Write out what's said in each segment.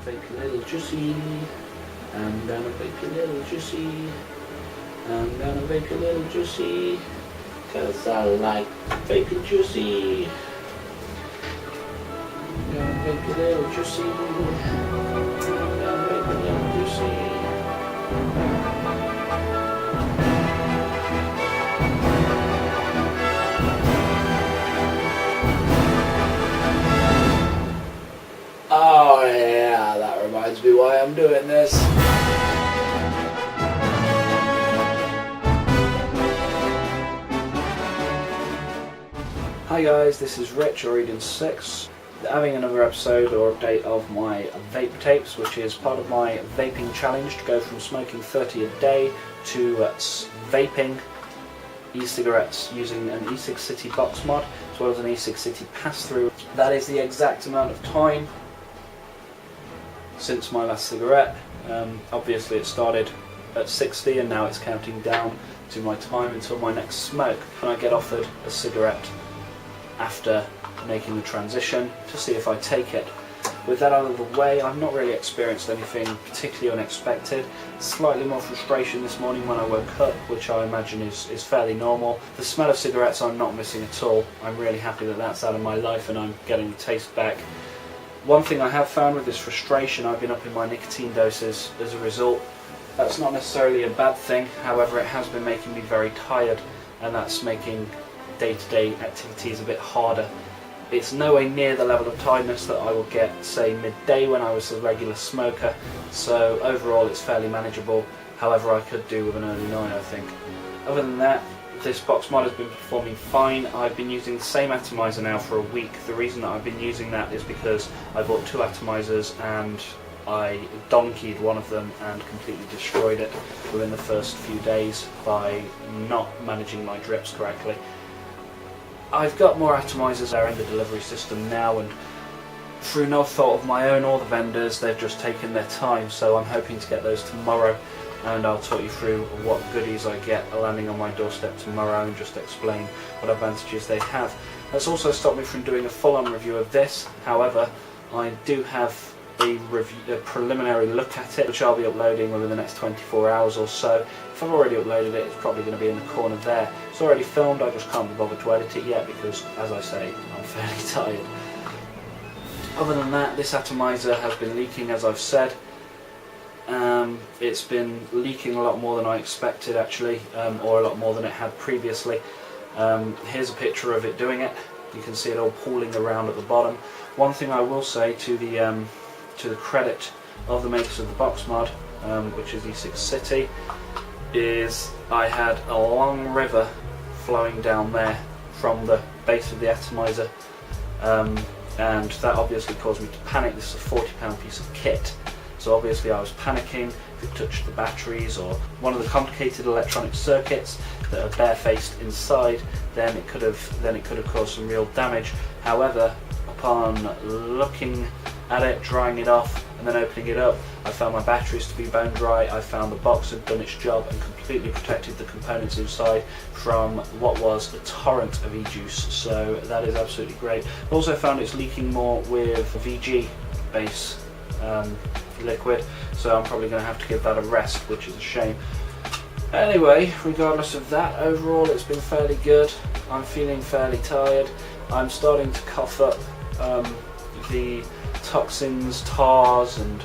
vape a little juicy. I'm gonna vape a little juicy. I'm gonna vape a little juicy. Cause I like vaping juicy. I'm gonna vape a little juicy. I'm gonna vape a little juicy. Oh yeah, that reminds me why I'm doing this. Hi guys, this is Rich, or Eden 6, having another episode or update of my Vape Tapes, which is part of my vaping challenge to go from smoking 30 a day to vaping e-cigarettes using an e-cig City box mod as well as an e-cig City pass-through. That is the exact amount of time since my last cigarette. Obviously it started at 60 and now it's counting down to my time until my next smoke, and I get offered a cigarette after making the transition to see if I take it. With that out of the way, I've not really experienced anything particularly unexpected. Slightly more frustration this morning when I woke up, which I imagine is fairly normal. The smell of cigarettes I'm not missing at all. I'm really happy that that's out of my life and I'm getting the taste back. One thing I have found with this frustration, I've been upping my nicotine doses as a result. That's not necessarily a bad thing, however it has been making me very tired, and that's making day-to-day activities a bit harder. It's nowhere near the level of tiredness that I will get, say, midday when I was a regular smoker, so overall it's fairly manageable. However, I could do with an early night, I think. Other than that, this box mod has been performing fine. I've been using the same atomizer now for a week. The reason that I've been using that is because I bought 2 atomizers and I donkeyed one of them and completely destroyed it within the first few days by not managing my drips correctly. I've got more atomizers there in the delivery system now, and through no fault of my own or the vendors, they've just taken their time, so I'm hoping to get those tomorrow, and I'll talk you through what goodies I get landing on my doorstep tomorrow and just explain what advantages they have. That's also stopped me from doing a full-on review of this. However, I do have a preliminary look at it, which I'll be uploading within the next 24 hours or so. If I've already uploaded it, it's probably going to be in the corner there. It's already filmed, I just can't be bothered to edit it yet because, as I say, I'm fairly tired. Other than that, this atomizer has been leaking, as I've said. It's been leaking a lot more than I expected, actually, or a lot more than it had previously. Here's a picture of it doing it. You can see it all pooling around at the bottom. One thing I will say to the credit of the makers of the box mod, which is e-cig City, is I had a long river flowing down there from the base of the atomizer, and that obviously caused me to panic. This is a £40 piece of kit, so obviously I was panicking. If it touched the batteries or one of the complicated electronic circuits that are barefaced inside, then it could have caused some real damage. However, upon looking at it, drying it off, and then opening it up, I found my batteries to be bone dry. I found the box had done its job and completely protected the components inside from what was a torrent of e-juice, so that is absolutely great. I also found it's leaking more with VG base liquid, so I'm probably going to have to give that a rest, which is a shame. Anyway, regardless of that, overall it's been fairly good. I'm feeling fairly tired. I'm starting to cough up the toxins, tars and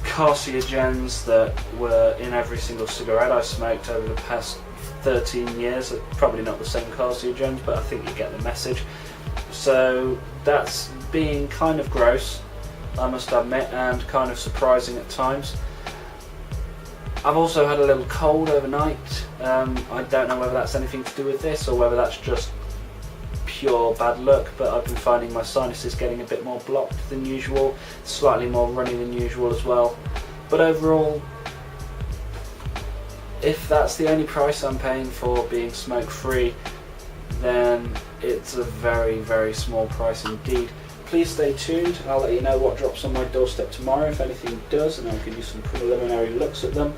carcinogens that were in every single cigarette I smoked over the past 13 years. Probably not the same carcinogens, but I think you get the message. So that's being kind of gross, I must admit, and kind of surprising at times. I've also had a little cold overnight. I don't know whether that's anything to do with this or whether that's just pure bad luck, but I've been finding my sinuses getting a bit more blocked than usual, slightly more runny than usual as well. But overall, if that's the only price I'm paying for being smoke free, then it's a very, very small price indeed. Please stay tuned. I'll let you know what drops on my doorstep tomorrow if anything does, and I'll give you some preliminary looks at them.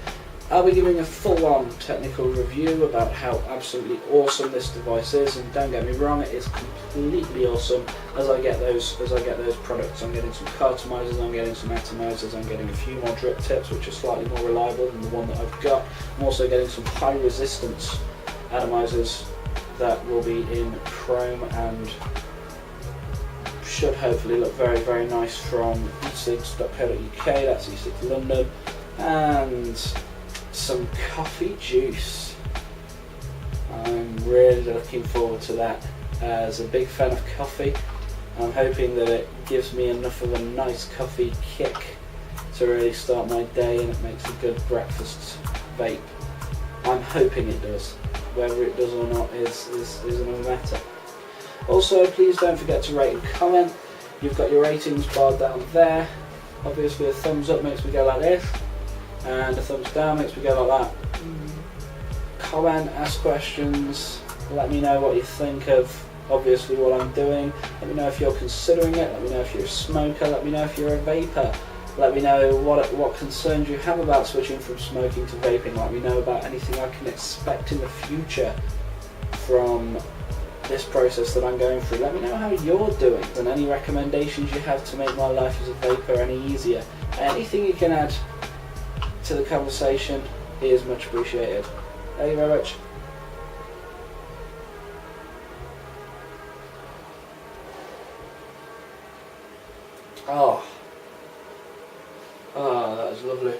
I'll be giving a full-on technical review about how absolutely awesome this device is, and don't get me wrong, it is completely awesome. As I get those products, I'm getting some cartomizers, I'm getting some atomizers, I'm getting a few more drip tips which are slightly more reliable than the one that I've got. I'm also getting some high resistance atomizers that will be in chrome and should hopefully look very, very nice, from e6.co.uk, that's E6 London, and some coffee juice. I'm really looking forward to that. As a big fan of coffee, I'm hoping that it gives me enough of a nice coffee kick to really start my day, and it makes a good breakfast vape. I'm hoping it does. Whether it does or not is another matter. Also, please don't forget to rate and comment. You've got your ratings bar down there. Obviously a thumbs up makes me go like this, and a thumbs down makes me go like that. Comment, ask questions, let me know what you think of obviously what I'm doing. Let me know if you're considering it, let me know if you're a smoker, let me know if you're a vapor. Let me know what concerns you have about switching from smoking to vaping. Let me know about anything I can expect in the future from this process that I'm going through. Let me know how you're doing, and any recommendations you have to make my life as a vapor any easier. Anything you can add to the conversation is much appreciated. Thank you very much. Oh, that was lovely.